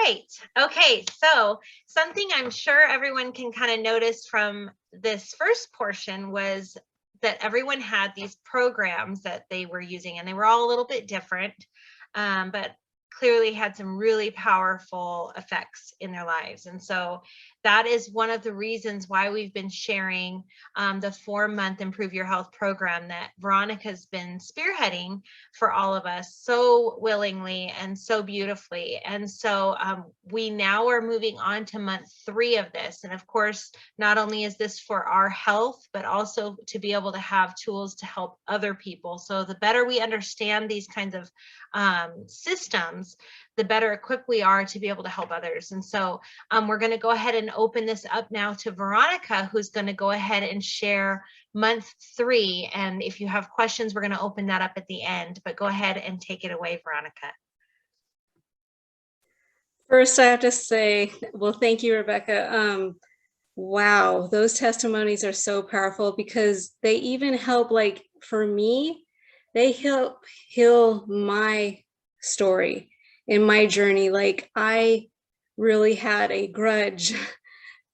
right. Okay. So something I'm sure everyone can kind of notice from this first portion was that everyone had these programs that they were using, and they were all a little bit different, but clearly had some really powerful effects in their lives. And so that is one of the reasons why we've been sharing the 4-month Improve Your Health program that Veronica's been spearheading for all of us so willingly and so beautifully. And so we now are moving on to month 3 of this. And of course, not only is this for our health, but also to be able to have tools to help other people. So the better we understand these kinds of systems, the better equipped we are to be able to help others. And so we're going to go ahead and open this up now to Veronica, who's going to go ahead and share month 3. And if you have questions, we're going to open that up at the end, but go ahead and take it away, Veronica. First, I have to say, well, thank you, Rebecca. Wow, those testimonies are so powerful because they even help, like for me, they help heal my story in my journey. Like I really had a grudge,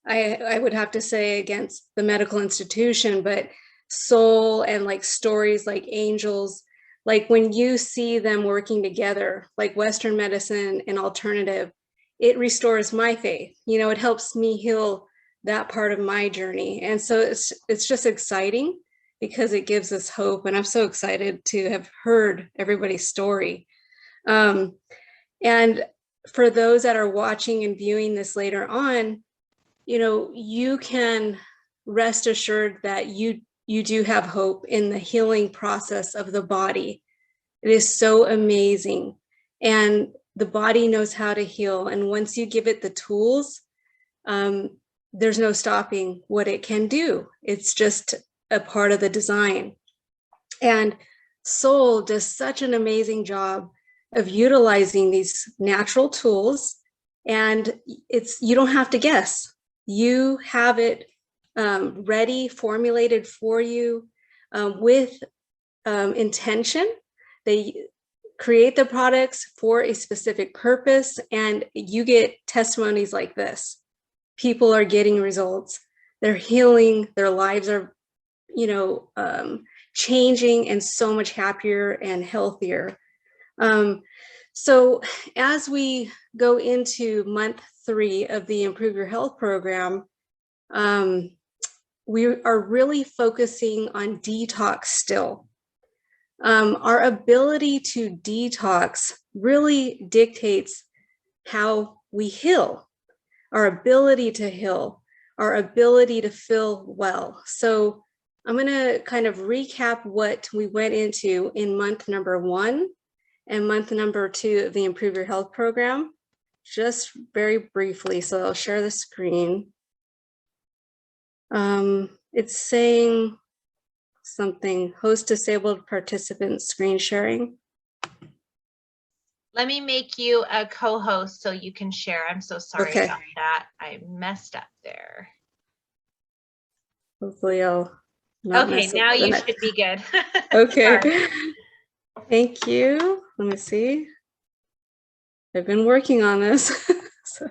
I would have to say, against the medical institution, but soul and like stories like angels, like when you see them working together, like Western medicine and alternative, it restores my faith. You know, it helps me heal that part of my journey. And so it's just exciting because it gives us hope. And I'm so excited to have heard everybody's story. And for those that are watching and viewing this later on, you know, you can rest assured that you do have hope in the healing process of the body. It is so amazing. And the body knows how to heal. And once you give it the tools, there's no stopping what it can do. It's just a part of the design. And Soul does such an amazing job of utilizing these natural tools. And you don't have to guess. You have it ready, formulated for you with intention. They create the products for a specific purpose, and you get testimonies like this. People are getting results. They're healing. Their lives are, you know, changing and so much happier and healthier. So as we go into month 3 of the Improve Your Health program, we are really focusing on detox still. Our ability to detox really dictates how we heal, our ability to heal, our ability to feel well. So I'm going to kind of recap what we went into in month number 1 and month number 2 of the Improve Your Health program, just very briefly. So I'll share the screen. It's saying something, host disabled participant screen sharing. Let me make you a co-host so you can share. I'm so sorry about that. I messed up there. Hopefully I'll not okay, now you should be good. Okay. Thank you. Let me see. I've been working on this. So.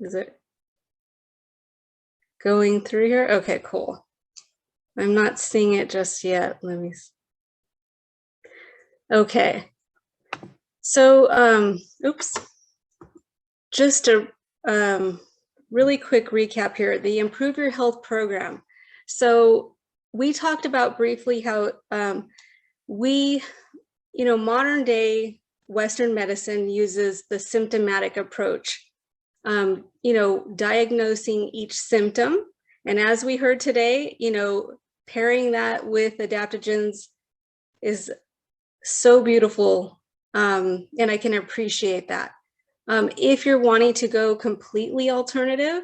Is it going through here? Okay, cool. I'm not seeing it just yet. Let me see. Okay. So, oops. Just a really quick recap here, the Improve Your Health program. So we talked about briefly how modern day Western medicine uses the symptomatic approach, diagnosing each symptom. And as we heard today, pairing that with adaptogens is so beautiful. And I can appreciate that. If you're wanting to go completely alternative,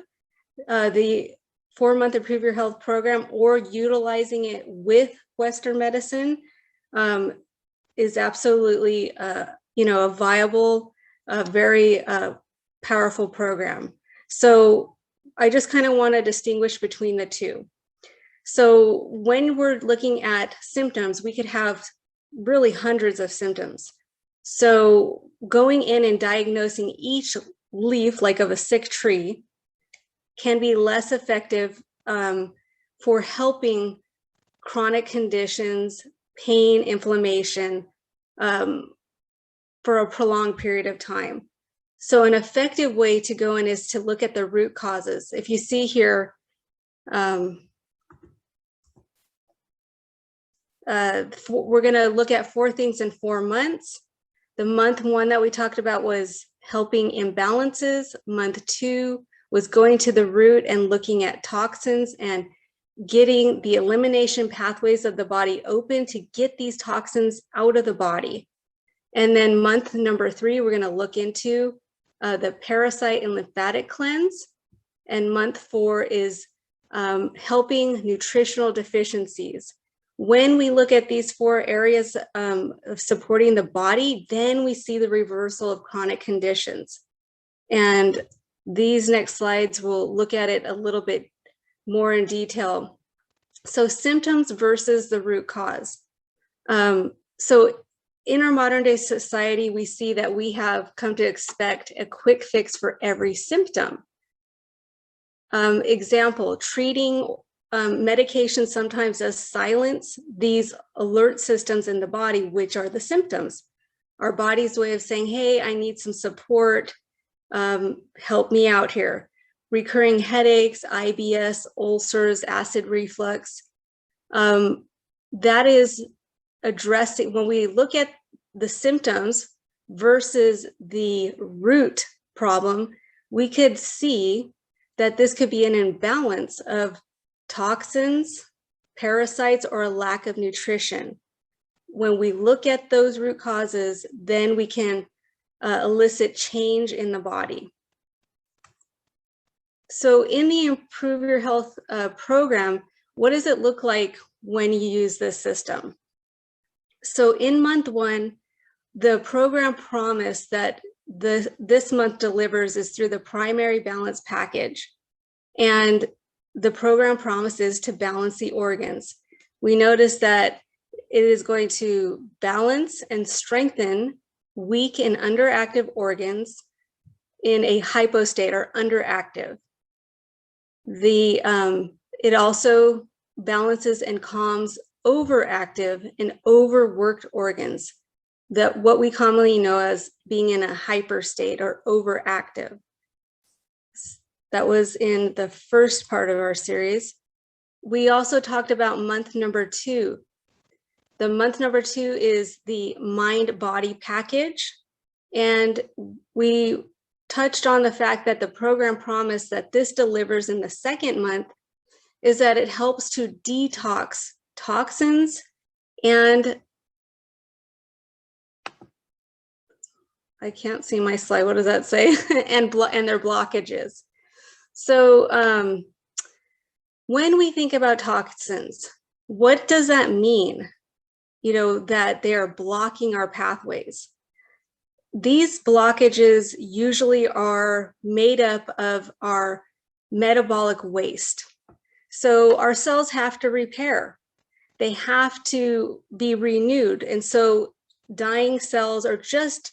the 4-month Improve Your Health program or utilizing it with Western medicine is absolutely, a viable, very powerful program. So I just kind of want to distinguish between the two. So when we're looking at symptoms, we could have really hundreds of symptoms. So going in and diagnosing each leaf, like of a sick tree, can be less effective for helping chronic conditions, pain, inflammation for a prolonged period of time. So an effective way to go in is to look at the root causes. If you see here, we're going to look at 4 things in 4 months. The month 1 that we talked about was helping imbalances. Month 2 was going to the root and looking at toxins and getting the elimination pathways of the body open to get these toxins out of the body. And then month number 3, we're going to look into the parasite and lymphatic cleanse. And month 4 is helping nutritional deficiencies. When we look at these 4 areas of supporting the body, then we see the reversal of chronic conditions. And these next slides will look at it a little bit more in detail. So symptoms versus the root cause. So in our modern day society, we see that we have come to expect a quick fix for every symptom. Example, treating medication sometimes does silence these alert systems in the body, which are the symptoms. Our body's way of saying, hey, I need some support, help me out here. Recurring headaches, IBS, ulcers, acid reflux. That is addressing, when we look at the symptoms versus the root problem, we could see that this could be an imbalance of toxins, parasites, or a lack of nutrition. When we look at those root causes, then we can elicit change in the body. So in the Improve Your Health program, what does it look like when you use this system? So in month 1, the program promise that this month delivers is through the primary balance package. And the program promises to balance the organs. We notice that it is going to balance and strengthen weak and underactive organs in a hypostate or underactive. It also balances and calms overactive and overworked organs, that what we commonly know as being in a hyper state or overactive. That was in the first part of our series. We also talked about month number 2. The month number 2 is the mind-body package. And we touched on the fact that the program promise that this delivers in the 2nd month is that it helps to detox toxins and I can't see my slide. What does that say? and their blockages. So when we think about toxins, what does that mean? You know, that they are blocking our pathways. These blockages usually are made up of our metabolic waste. So our cells have to repair. They have to be renewed. And so dying cells are just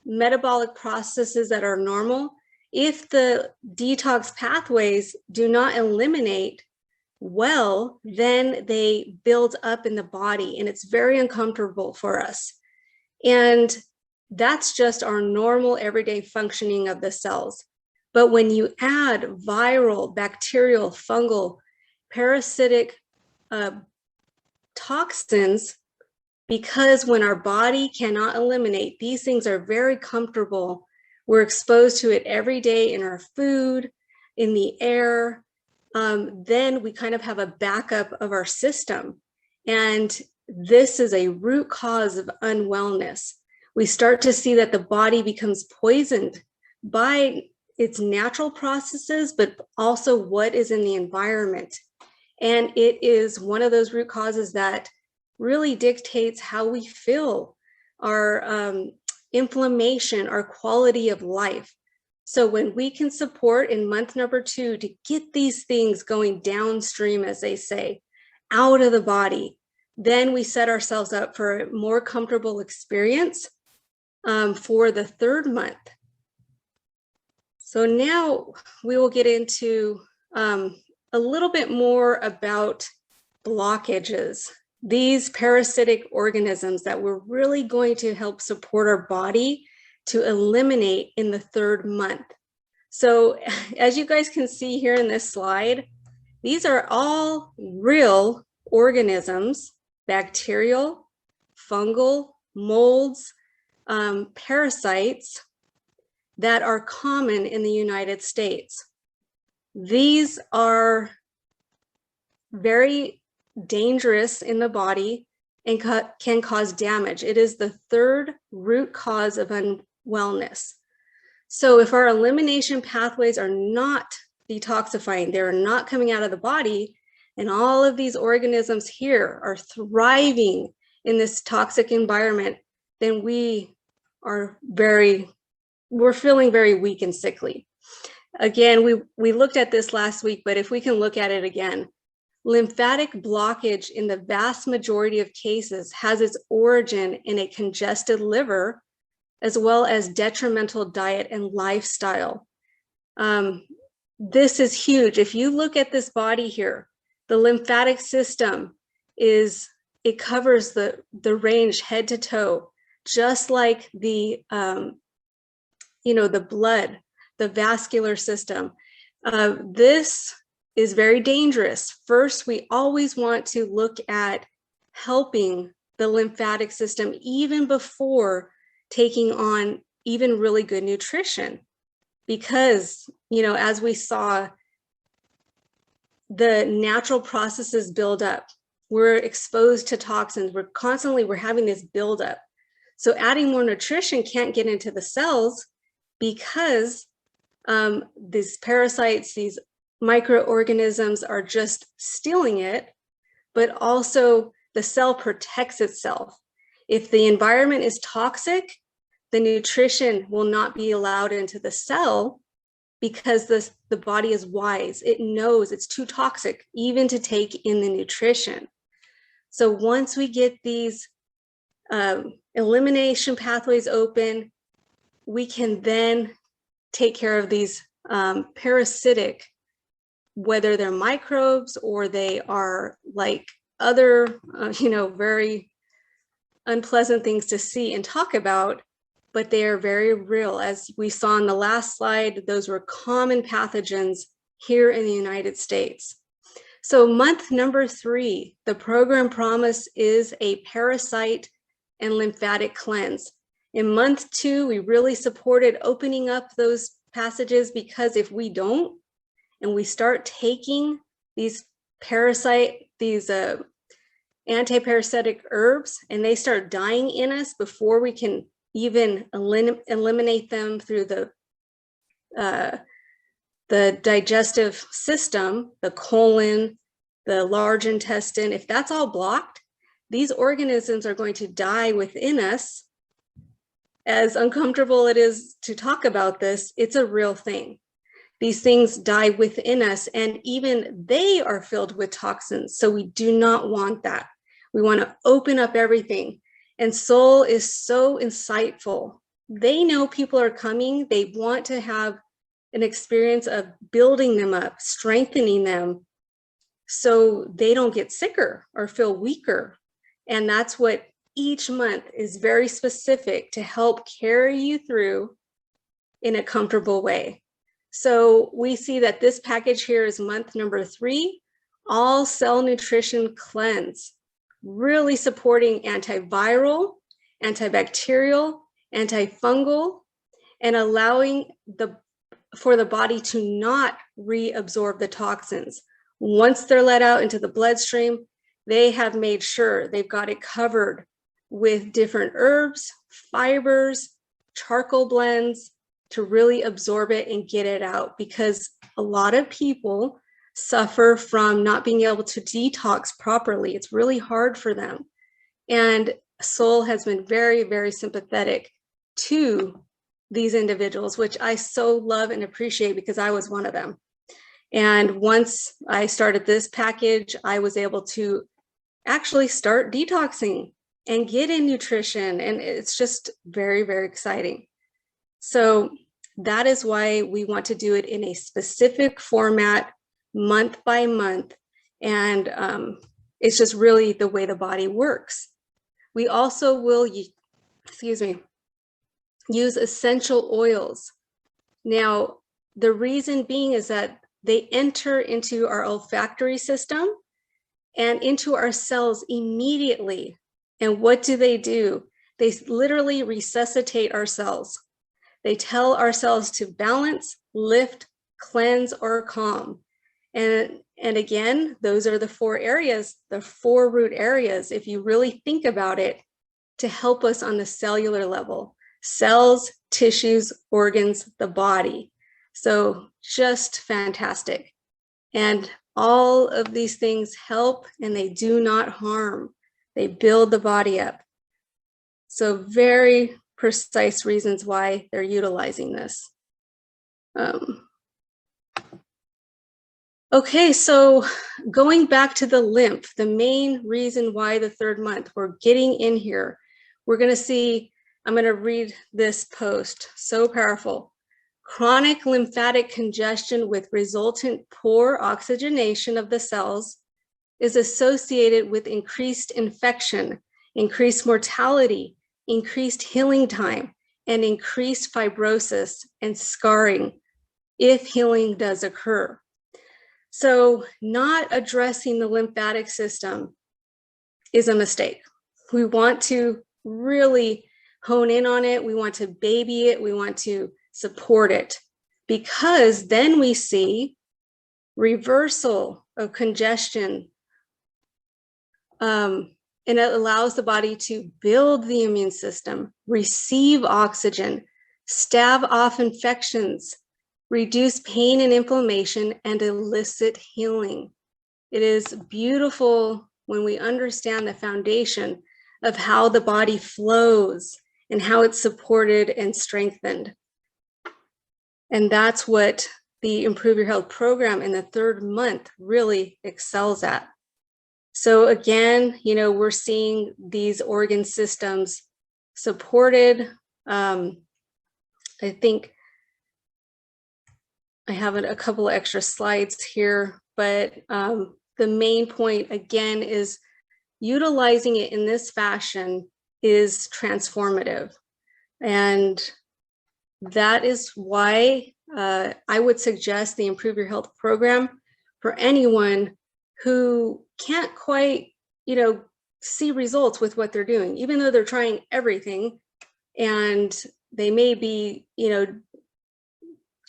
metabolic processes that are normal. If the detox pathways do not eliminate well, then they build up in the body and it's very uncomfortable for us. And that's just our normal everyday functioning of the cells. But when you add viral, bacterial, fungal, parasitic toxins, because when our body cannot eliminate, these things are very comfortable. We're exposed to it every day in our food, in the air. Then we kind of have a backup of our system. And this is a root cause of unwellness. We start to see that the body becomes poisoned by its natural processes, but also what is in the environment. And it is one of those root causes that really dictates how we feel, our inflammation, our quality of life. So when we can support in month number 2 to get these things going downstream, as they say, out of the body, then we set ourselves up for a more comfortable experience for the third month. So now we will get into a little bit more about blockages, these parasitic organisms that we're really going to help support our body to eliminate in the third month. So as you guys can see here in this slide, these are all real organisms, bacterial, fungal, molds, parasites that are common in the United States. These are very dangerous in the body and can cause damage. It is the third root cause of unwellness. So if our elimination pathways are not detoxifying, they're not coming out of the body, and all of these organisms here are thriving in this toxic environment, then we're feeling very weak and sickly. Again, we looked at this last week, but if we can look at it again, lymphatic blockage in the vast majority of cases has its origin in a congested liver, as well as detrimental diet and lifestyle. This is huge. If you look at this body here, the lymphatic system it covers the range head to toe, just like the blood, the vascular system. This is very dangerous. First, we always want to look at helping the lymphatic system even before taking on even really good nutrition, because, as we saw, the natural processes build up. We're exposed to toxins. We're having this buildup. So adding more nutrition can't get into the cells because these parasites, these microorganisms are just stealing it, but also the cell protects itself. If the environment is toxic, the nutrition will not be allowed into the cell because the body is wise. It knows it's too toxic even to take in the nutrition. So once we get these elimination pathways open, we can then take care of these parasitic, whether they're microbes or they are like other, very unpleasant things to see and talk about, but they are very real. As we saw in the last slide, those were common pathogens here in the United States. So month number 3, the program promise is a parasite and lymphatic cleanse. In month 2, we really supported opening up those passages, because if we don't, and we start taking these anti-parasitic herbs, and they start dying in us before we can even eliminate them through the digestive system, the colon, the large intestine, if that's all blocked, these organisms are going to die within us. As uncomfortable it is to talk about this, it's a real thing. These things die within us, and even they are filled with toxins. So we do not want that. We want to open up everything. And Soul is so insightful. They know people are coming. They want to have an experience of building them up, strengthening them, so they don't get sicker or feel weaker. And that's what each month is very specific to help carry you through in a comfortable way. So we see that this package here is month number 3, all cell nutrition cleanse, really supporting antiviral, antibacterial, antifungal, and allowing for the body to not reabsorb the toxins. Once they're let out into the bloodstream, they have made sure they've got it covered with different herbs, fibers, charcoal blends to really absorb it and get it out, because a lot of people suffer from not being able to detox properly. It's really hard for them. And Soul has been very, very sympathetic to these individuals, which I so love and appreciate, because I was one of them. And once I started this package, I was able to actually start detoxing and get in nutrition. And it's just very, very exciting. So that is why we want to do it in a specific format, month by month. And it's just really the way the body works. We also will, use essential oils. Now, the reason being is that they enter into our olfactory system and into our cells immediately. And what do? They literally resuscitate our cells. They tell our cells to balance, lift, cleanse, or calm. And again, those are the 4 areas, the 4 root areas, if you really think about it, to help us on the cellular level: cells, tissues, organs, the body. So just fantastic. And all of these things help, and they do not harm. They build the body up. So very precise reasons why they're utilizing this. Okay, so going back to the lymph, the main reason why the 3rd month we're getting in here, we're going to see, I'm going to read this post, so powerful. Chronic lymphatic congestion with resultant poor oxygenation of the cells is associated with increased infection, increased mortality, increased healing time, and increased fibrosis and scarring if healing does occur. So not addressing the lymphatic system is a mistake. We want to really hone in on it. We want to baby it. We want to support it, because then we see reversal of congestion. And it allows the body to build the immune system, receive oxygen, stave off infections, reduce pain and inflammation, and elicit healing. It is beautiful when we understand the foundation of how the body flows and how it's supported and strengthened. And that's what the Improve Your Health program in the 3rd month really excels at. So again, we're seeing these organ systems supported. I think I have a couple of extra slides here, but the main point again is utilizing it in this fashion is transformative. And that is why I would suggest the Improve Your Health program for anyone who can't quite, see results with what they're doing, even though they're trying everything, and they may be,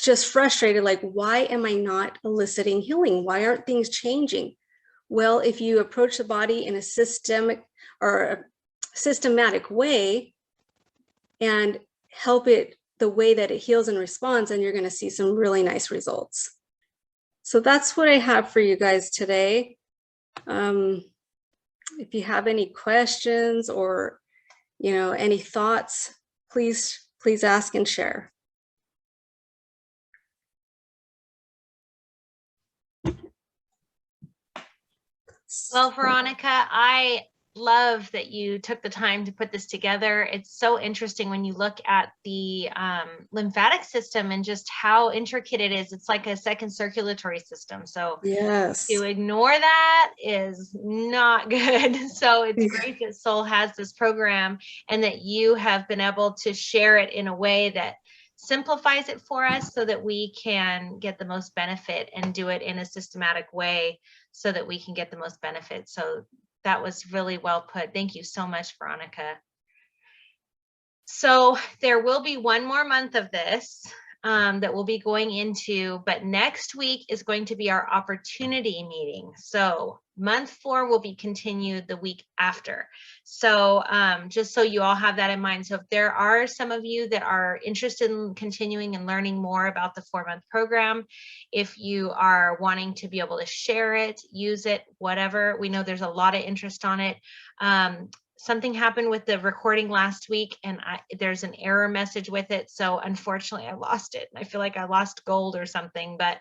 just frustrated, like, why am I not eliciting healing? Why aren't things changing? Well, if you approach the body in a systematic way and help it the way that it heals and responds, then you're going to see some really nice results. So that's what I have for you guys today. If you have any questions or, any thoughts, please ask and share. Well, Veronica, I love that you took the time to put this together. It's so interesting when you look at the lymphatic system and just how intricate it is. It's like a second circulatory system. So yes, to ignore that is not good. So it's great that Soul has this program and that you have been able to share it in a way that simplifies it for us so that we can get the most benefit and do it in a systematic way so that we can get the most benefit. So that was really well put. Thank you so much, Veronica. So there will be one more month of this that we'll be going into, but next week is going to be our opportunity meeting. So month 4 will be continued the week after. So just so you all have that in mind. So if there are some of you that are interested in continuing and learning more about the 4-month program, if you are wanting to be able to share it, use it, whatever, we know there's a lot of interest on it. something happened with the recording last week, and there's an error message with it. So unfortunately, I lost it. I feel like I lost gold or something. But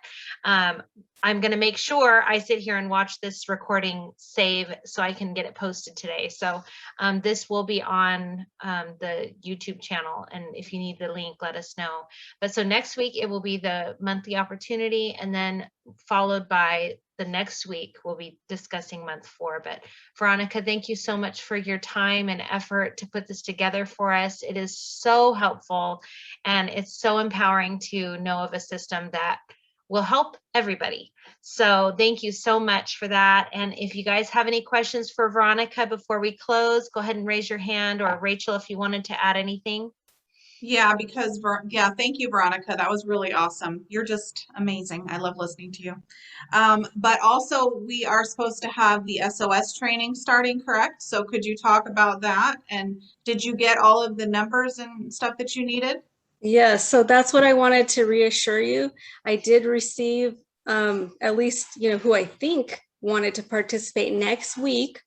I'm going to make sure I sit here and watch this recording save so I can get it posted today. So this will be on the YouTube channel. And if you need the link, let us know. But so next week, it will be the monthly opportunity, and then followed by the next week, we'll be discussing month 4. But Veronica, thank you so much for your time and effort to put this together for us. It is so helpful, and it's so empowering to know of a system that will help everybody. So thank you so much for that. And if you guys have any questions for Veronica before we close, go ahead and raise your hand, or Rachel, if you wanted to add anything. Yeah, because, thank you, Veronica. That was really awesome. You're just amazing. I love listening to you. But also, we are supposed to have the SOS training starting, correct? So could you talk about that? And did you get all of the numbers and stuff that you needed? Yes, so that's what I wanted to reassure you. I did receive at least, who I think wanted to participate next week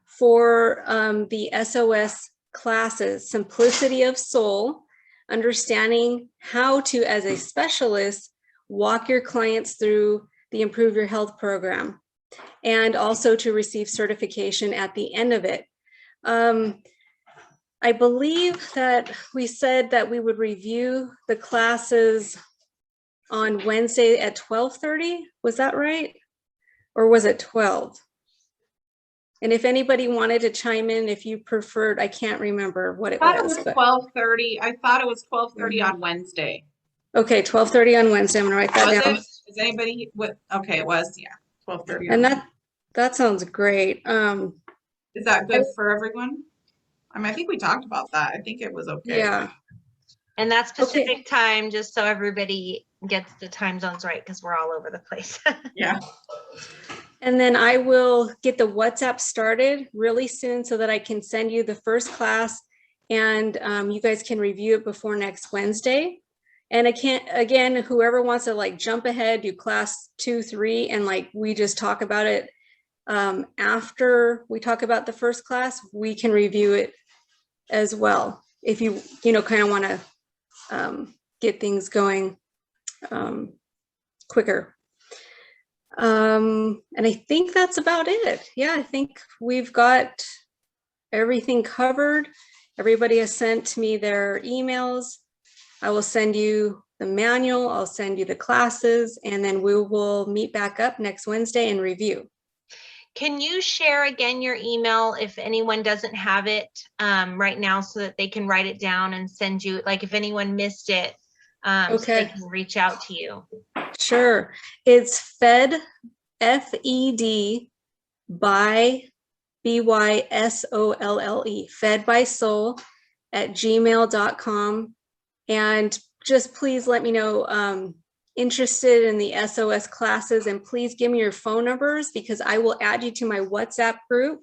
for the SOS classes, Simplicity of Soul, understanding how to, as a specialist, walk your clients through the Improve Your Health program, and also to receive certification at the end of it. I believe that we said that we would review the classes on Wednesday at 12:30. Was that right? Or was it 12? And if anybody wanted to chime in, if you preferred, I can't remember what it I thought was. it was 12:30. I thought it was 12:30 on Wednesday. Okay, 12:30 on Wednesday. I'm gonna write that down. Is anybody what? Okay, it was, yeah, 12:30. And that sounds great. Is that good for everyone? I mean, I think we talked about that. I think it was okay. Yeah. And that specific time, just so everybody gets the time zones right, because we're all over the place. Yeah. And then I will get the WhatsApp started really soon so that I can send you the first class, and you guys can review it before next Wednesday. And again, whoever wants to like jump ahead, do class 2, 3, and like we just talk about it after we talk about the first class, we can review it as well. If you kind of want to get things going quicker. And I think that's about it. Yeah, I think we've got everything covered. Everybody has sent me their emails. I will send you the manual, I'll send you the classes, and then we will meet back up next Wednesday and review. Can you share again your email if anyone doesn't have it right now, so that they can write it down and send you, like if anyone missed it, so they can reach out to you? Sure. It's fed, F-E-D, by B-Y-S-O-L-L-E, fed by soul at gmail.com. And just please let me know interested in the SOS classes, and please give me your phone numbers, because I will add you to my WhatsApp group.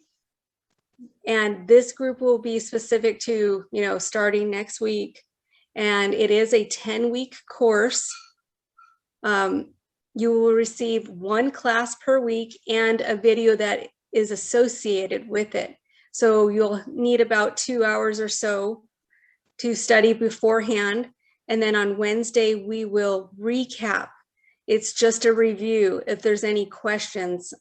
And this group will be specific to, starting next week. And it is a 10-week course. You will receive 1 class per week and a video that is associated with it. So you'll need about 2 hours or so to study beforehand. And then on Wednesday, we will recap. It's just a review if there's any questions,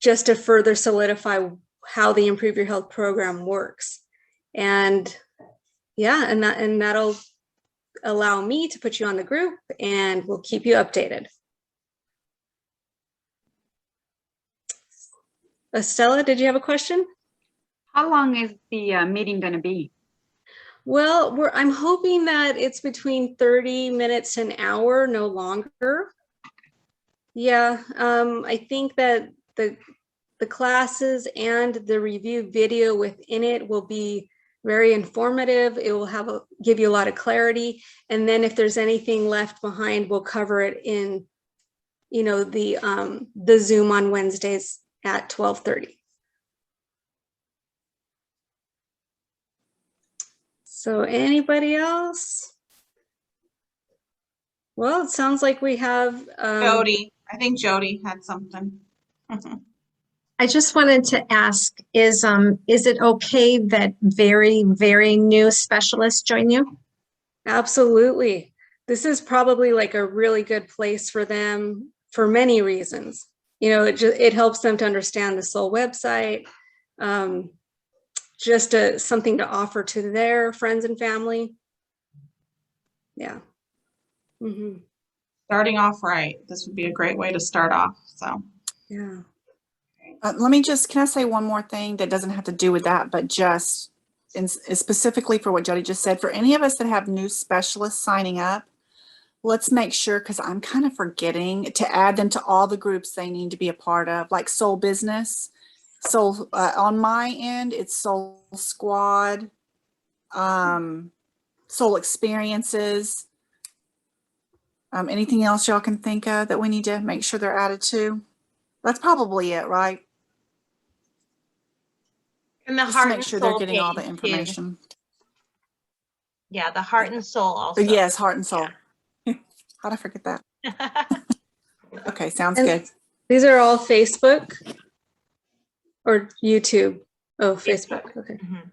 just to further solidify how the Improve Your Health program works. And yeah, and that'll allow me to put you on the group, and we'll keep you updated. Estella, did you have a question? How long is the meeting going to be? Well, I'm hoping that it's between 30 minutes to an hour, no longer. Yeah, I think that the classes and the review video within it will be very informative. It will give you a lot of clarity. And then if there's anything left behind, we'll cover it in, the Zoom on Wednesdays at 12:30. So anybody else? Well, it sounds like we have Jody. I think Jody had something. I just wanted to ask, is it okay that very, very new specialists join you? Absolutely. This is probably like a really good place for them for many reasons. You know, it helps them to understand the Soul website, just something to offer to their friends and family. Yeah. Mm-hmm. Starting off right. This would be a great way to start off. So, Yeah. Can I say one more thing that doesn't have to do with that, but just specifically for what Jody just said, for any of us that have new specialists signing up, let's make sure, because I'm kind of forgetting to add them to all the groups they need to be a part of, like Soul Business. Soul, on my end, it's Soul Squad, Soul Experiences. Anything else y'all can think of that we need to make sure they're added to? That's probably it, right? And the Just to Heart make and sure they're Soul getting all the page, too. information. Yeah, the Heart and Soul also. Yes, Heart and Soul. How'd I forget that? Okay, sounds And good. these are all Facebook or YouTube. Oh, Facebook. Okay. Mhm.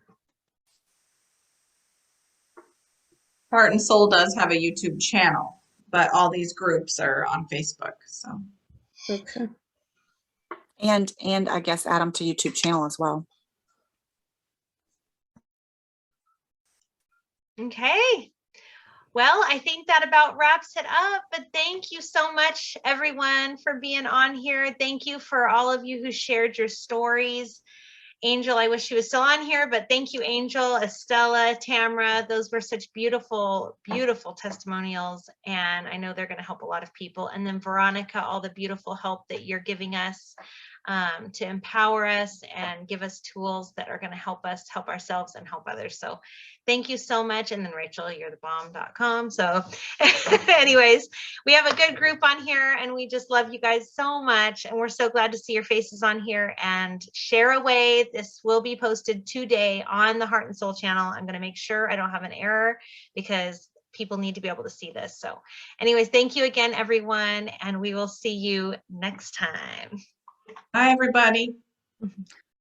Heart and Soul does have a YouTube channel, but all these groups are on Facebook. So, Okay. And I guess add them to YouTube channel as well. Okay. Well, I think that about wraps it up, but thank you so much, everyone, for being on here. Thank you for all of you who shared your stories. Angel, I wish she was still on here, but thank you, Angel, Estella, Tamara. Those were such beautiful, beautiful testimonials. And I know they're going to help a lot of people. And then Veronica, all the beautiful help that you're giving us to empower us and give us tools that are going to help us help ourselves and help others. So thank you so much. And then Rachel, you're the bomb.com. So anyways, we have a good group on here and we just love you guys so much. And we're so glad to see your faces on here, and share away. This will be posted today on the Heart and Soul channel. I'm going to make sure I don't have an error because people need to be able to see this. So anyways, thank you again, everyone. And we will see you next time. bye, everybody.